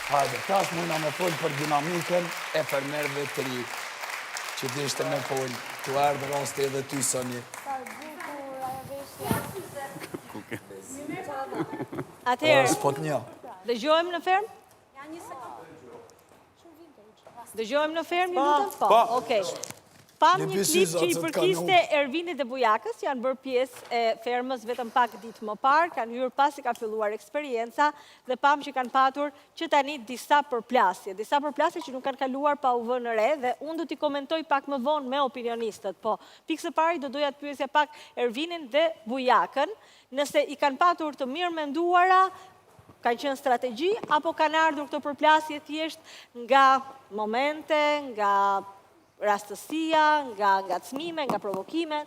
Hajde, tas mujna me folë për dinamikën e fermerëve të ri, që dishte me folë, tu ardhë rasti edhe ty, Sonji. Atëherë, S'pot një. dëgjojmë në ferm? Dëgjojmë në ferm, një lutëm? Po, okej. Pam një klip që i përkiste Ervinit dhe Bujakës, janë bërë pjesë e fermës vetëm pak ditë më parë, kanë hyrë pasi ka filluar eksperienca dhe pam që kanë patur që tani disa përplasje që nuk kanë kaluar pa u vënë re dhe unë do t'i komentoj pak më vonë me opinionistët, po pikë së pari do doja të pyesja pak Ervinin dhe Bujakën, nëse i kanë patur të mirë menduara, kanë qenë strategji, apo kanë ardhur këto përplasje thjesht nga momente, nga rastësia, nga ngacmime, nga provokime.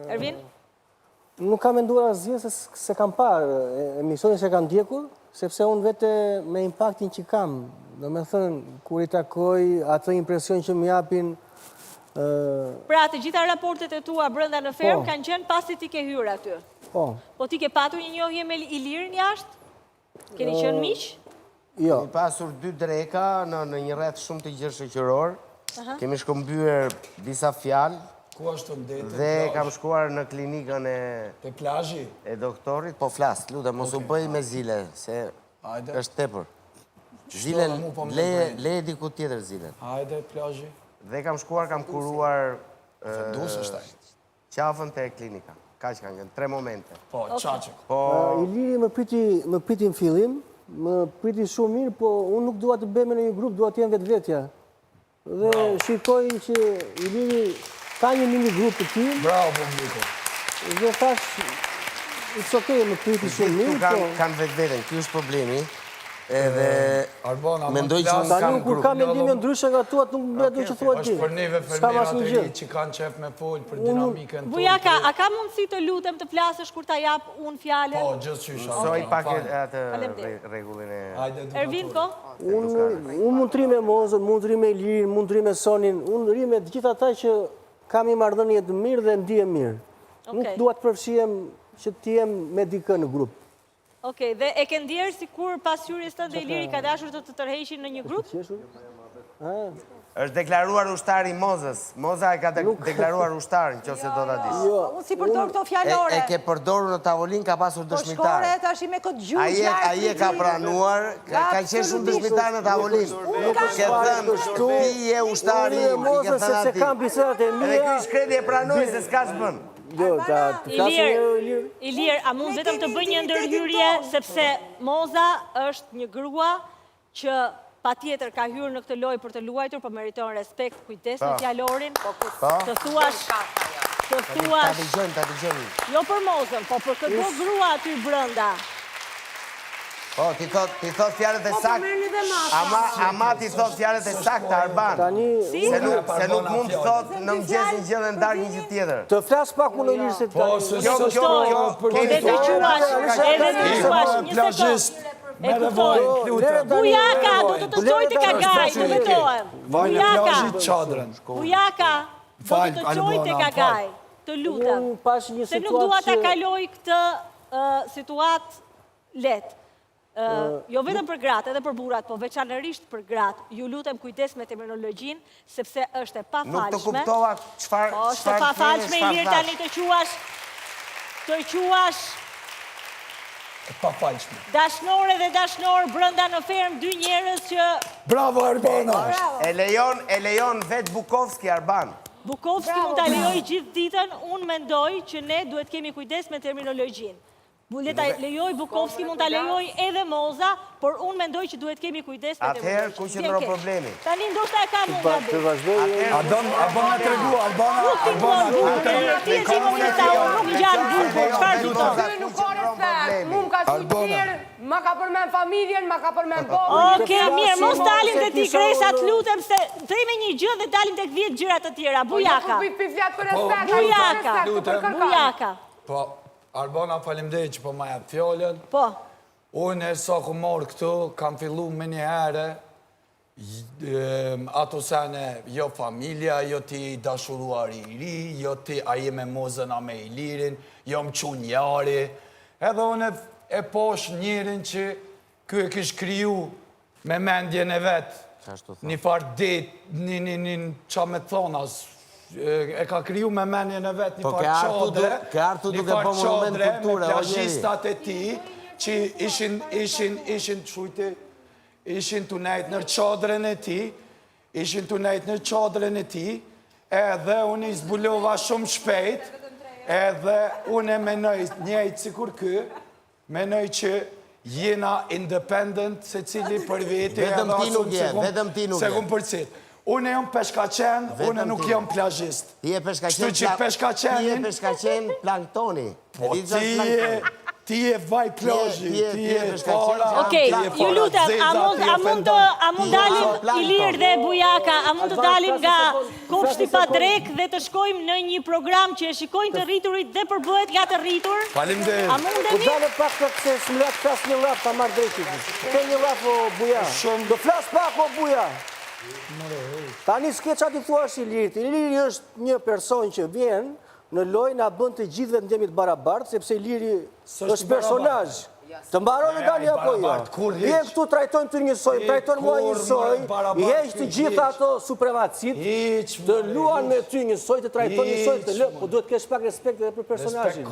Ervin? Nuk kam menduar asgjë se kam parë emisionin që kam ndjekur, sepse unë vete me impaktin që kam, do me thënë, kur i takoj atë impresion që më japin... Pra, të gjitha raportet e tua brenda në ferm kanë qenë pasi ti ke hyrë aty. Po. Po ti ke patur një njohje me Ilirin jashtë? Keni qenë miq? Jo. Kemi pasur 2 dreka në një rreth shumë të gjithë kemi shkëmbyer disa fjalë, Ku është të ndetë? dhe kam shkuar në klinikën Te plazhi? e doktorit, po flas, lutem, mos u bëj me zile, se Hajde. është tepër. Zilen, leje diku tjetër zilen. Hajde, plazhi. Dhe kam shkuar, kam kuruar Dus është taj. qafën te klinika. Kaq kanë qenë, 3 momente. Po, qaqëk. Po, Iliri më priti në fillim, më priti shumë mirë, po unë nuk dua të bëjmë në një grup, dua të jem vetvetja. Dhe shikoj që Iliri ka një mini grup të tim, Bravo, publiko. dhe thash, it's okay, më priti shumë mirë, po... kanë vetveten, ky është problemi. Edhe Arbona, mendoj që unë Tani kam kur ka mendime ndryshe nga tuat, nuk më du që thua ti. është për neve fermerat e ri që kanë qef me folë për dinamikën. Bujaka, a ka mundësi të lutem të flasësh kur ta jap unë fjalën? Po, gjithë qysha. soj pak atë rregullin e... Ervin, po? Unë mund të ri me Mozën, mund të ri me Ilirin, mund të ri me Sonin, unë ri me gjitha ata që kam i marrëdhënie të mirë dhe ndihem mirë. Nuk dua të përfshihem që të jem me dikë në grup. Okej, dhe e ke ndjerë si kur pas hyrjes tënde Iliri ka dashur të tërheqin në një grup? Është deklaruar ushtari Mozës. Moza e ka deklaruar ushtar, nëse do ta dish. Unë si përdor këto fjalore. E ke përdorur në tavolin, ka pasur Po dëshmitar. shkore tash me këtë gjuhë Ai e ka pranuar, ka qenë shumë dëshmitar në tavolin. Ke thënë, ti je ushtari, i ke thënë se kam bisedat e edhe mia. ky shkreti e pranoi se s'ka ç'bën. Ilir, a mund vetëm të bëj një ndërhyrje, sepse Moza është një grua që patjetër ka hyrë në këtë lojë për të luajtur, por meriton respekt, kujdes në fjalorin, të thuash, Ta dëgjojmë. jo për Mozën, po për këto grua aty brenda. Po, ti thot fjalët e saktë. Ama ti thot fjalët e saktë, Arban. Se nuk mund të thot në mëngjes një gjë dhe ndarë një gjë tjetër. Të flas pak unë Ilir se Po, se Edhe të quash, një sekond. E kuptoj. Bujaka, do të të qoj të kagaj, të betohem. Vajnë plazhit qadrën. Bujaka, do të të qoj të kagaj, të lutem. Se nuk dua ta kaloj këtë situatë letë. Jo vetëm për gratë, edhe për burrat, po veçanërisht për gratë. Ju lutem kujdes me terminologjin, sepse është e pafalshme. Nuk të kuptova çfarë. Po, është e pafalshme Ilir tani të quash Pafalshme. dashnore dhe dashnor brenda në ferm dy njerëz që... Bravo, Arbana! E lejon vetë Bukovski, Arban. Bukovski mund ta lejoj gjithë ditën, unë mendoj që ne duhet kemi kujdes me terminologjin. Le ta lejoj Bukovski, mund ta lejoj edhe Moza, por unë mendoj që duhet kemi kujdes me terminologjin. Atëherë, ku qëndron problemi? Tani ndoshta e kam unë gabim. Albana tregu, Albana... Nuk ti mos bukur, ti e që më njëta, unë nuk gjanë bukur, qëfar fiton? Nuk ka respekt, mu më ka shqiptirë, ma ka përmen familjen, ma ka përmen bomë. Oke, mirë, mos dalim të ti Gresa, të lutem se thejme një gjë dhe dalim të këvjet gjërat të tjera. Bujaka. Bujaka. Po, Arbana falimdej që po ma jep fjollën. Po. Unë e sa ku morë këtu, kam fillu me një herë, ato sene, jo familja, jo ti dashuruar i ri, jo ti a je me Mozën a me Ilirin, jo më qunjari. Edhe unë e posh njërin që ky e kish kriju me mendjen e vetë, një farë dit, një qa me thonas, e ka kriju me mendjen e vetë një farë qadre, me plazhistat e ti, që ishin të nejtë nër qadrën e ti, edhe unë i zbulova shumë shpejt, edhe unë e menoj njëjtë si kur kë, menoj që jena independent se cili për veti, Vetëm ti nuk je, vetëm ti nuk je. se kun përcit. Unë jam peshkaqen, unë nuk jam plazhist. Ti je peshkaqenin, planktoni. ti je vaj plazhi, ti je para. Okej, ju lutem, a mund dalim Ilir dhe Bujaka, a mund të dalim nga kopshti pa drek dhe të shkojmë në një program që e shikojnë të rriturit dhe përbëhet nga të rritur? Faleminderit. A mundemi? Po dalë pak të se s'mlet kas një lap pa marrë drejtit. Ke një lap o Buja. Do flas pak o Buja. Tani s'ke qa t'i thua është Ilirit. Iliri është një person që vjen në lojë na bën të gjithëve të ndjemi të barabartë, sepse Iliri është personazh. Të mbaron tani apo jo? Je këtu trajtojnë ty njësoj, trajtojnë mua njësoj, i heq të gjitha ato supremacit, të luan me ty njësoj, të trajtojnë njësoj, të lë, po duhet kesh pak respekt edhe për personazhin.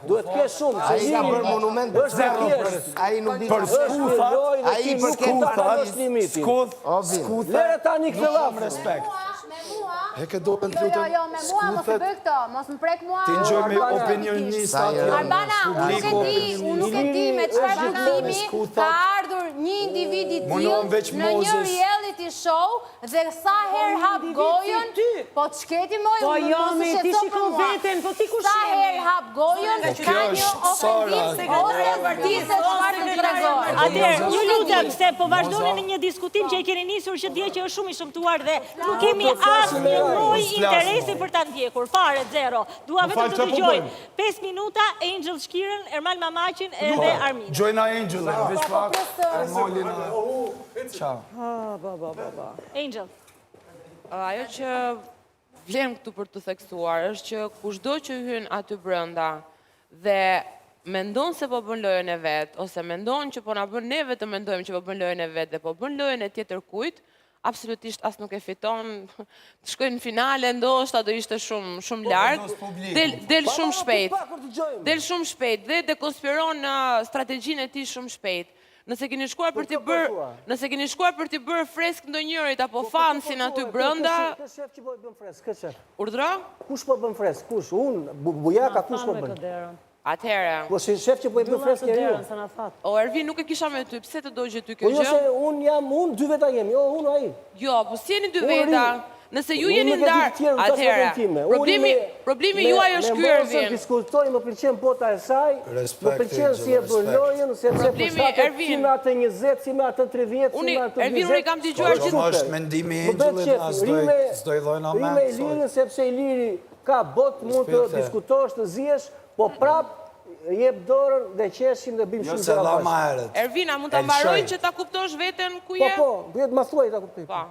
Duhet kesh shumë, Ai ka bërë monument është thjesht. Ai nuk di Për skuthat, ai për skuthat. Lere tani këtë lafë. respekt. E ke do për të Jo, lutëm, me mua mos më bëj këto, mos më prek mua. ti njoj me opinionistat, Arbana, unë nuk e di me çfarë qëllimi ka ardhur një individ i tillë në një reality show dhe sa herë hap gojën, po të shketi moj, Po jo, me ti shikon veten, po ti kush sa herë hap gojën, ka një ofendim, ose ti se çfarë të tregoj. Atëherë, ju lutem se po vazhdoni në një diskutim që e keni nisur që dje që është shumë i shëmtuar dhe nuk kemi asnjë lloj interesi për ta ndjekur. Fare zero. Dua vetëm të dëgjoj 5 minuta Angel Shkiren, Ermal Mamaqin edhe Armin. Gjojna Angelin, veç pak, Ermalin. Ciao. Angel. Ajo që vlen këtu për të theksuar është që kushdo që hyn aty brenda dhe mendon se po bën lojën e vet, ose mendon që po na bën neve të mendojmë që po bën lojën e vet dhe po bën lojën e tjetër kujt, absolutisht as nuk e fiton, të shkojnë në finale, ndoshta do ishte shumë larg, del shumë shpejt. Del shumë shpejt dhe dekonspiron strategjinë e tij shumë shpejt. Nëse keni shkuar për t'i bërë fresk ndonjërit apo fansin aty brenda, Kë shef që po bën fresk, kë shef. urdhro? Kush po bën fresk? Kush? Unë, Bujaka, kush po bën? Atëherë. Po si shef që po i bën fresk e ju? O Ervin, nuk e kisha me ty, pse të dogje ty Po kjo jo se gjë? unë dy veta jemi, jo unë ai. Jo, po si jeni dy Unë veta? ri. Nëse ju Unë jeni nuk e di ndarë, të tjerë, nuk ka atëherë, s'ka time. problemi juaj është ky Ervin. Diskutoj, më pëlqen bota e saj, më pëlqen si e bën lojën, sepse Problemi, përshtatet Ervin. si me atë 20, si me atë 30, si me atë 20. Ervin, unë i kam dëgjuar Po është mendimi Më bëhet Angelin, qef, as doj dhojna rime me. Ilirin, sepse Iliri ka bot, mund të Respekte. diskutosh, të zihesh, po prap jep dorën dhe qeshin dhe bim Jo shumë se gjëra la bashkë. ma herët. Ervina, mund ta mbaroj që ta kuptosh veten ku je? Po, duhet ma thuaj ta kuptoj. Po.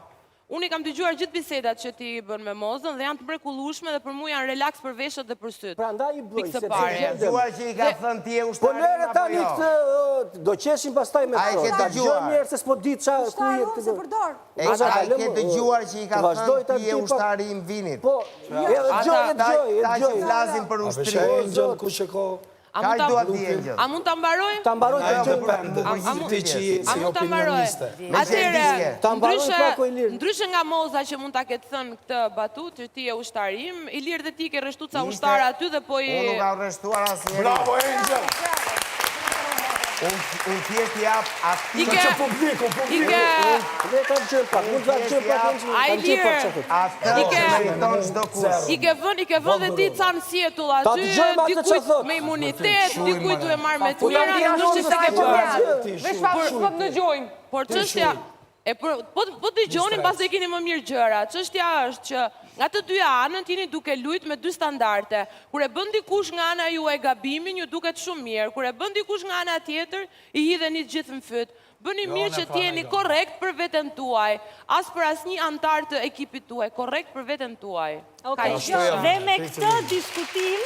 Unë i kam dëgjuar gjithë bisedat që ti bën me Mozën dhe janë të mrekullueshme dhe për mua janë relaks për veshët dhe për syt. Prandaj i bëj, Pikë të sepse pare. gjendem. Dëgjuar që i ka thënë ti e Po ushtarim lere apo tani jo? këtë, do qeshin pastaj me Ai to. ke Ta dëgjuar. gjë mirë se s'po di qa ku je këtë. E ai ke dëgjuar që i ka thënë ti e ushtari i Vinit. Po, dëgjoj, Ta që flasin për A ushtri. vëshë Angel, ku që ko? Ka i duat di Angel. A mund ta mbaroj? ta mbaroj të gjë. Ti që je A si mund ta mbaroj? opinioniste. Atëherë, Ta mbaroj pak o Ilir. ndryshe nga Moza që mund ta ketë thënë këtë batut, që ti e ushtarim, Ilir dhe ti ke rreshtu ca ushtar aty dhe po Unë nuk i ka rreshtuar asnjëri. Bravo Angel! Unë thjesht jap I aty. ke i ke Ne ta gjë pak, mund ta gjë pak. Ai Ilir, Atë I ke- që meriton çdo kush. i ke vënë dhe ti ca në sietull Ta aty, dëgjojmë atë çfarë dikujt thot. me imunitet, dikujt tu e marr me Po, tjera, ta ndoshta se ke përmendur. Veç pa po të dëgjojmë. Por çështja po dëgjoni mbas e keni më mirë gjëra. Çështja është që nga të dy anët jeni duke luajtur me dy standarde. Kur e bën dikush nga ana juaj gabimin, ju duket shumë mirë. Kur e bën dikush nga ana tjetër, i hidheni të gjithë në fyt. Bëni mirë që t'jeni korrekt për veten tuaj, as për asnjë antar të ekipit tuaj, korrekt për veten tuaj. Okej, dhe me këtë diskutim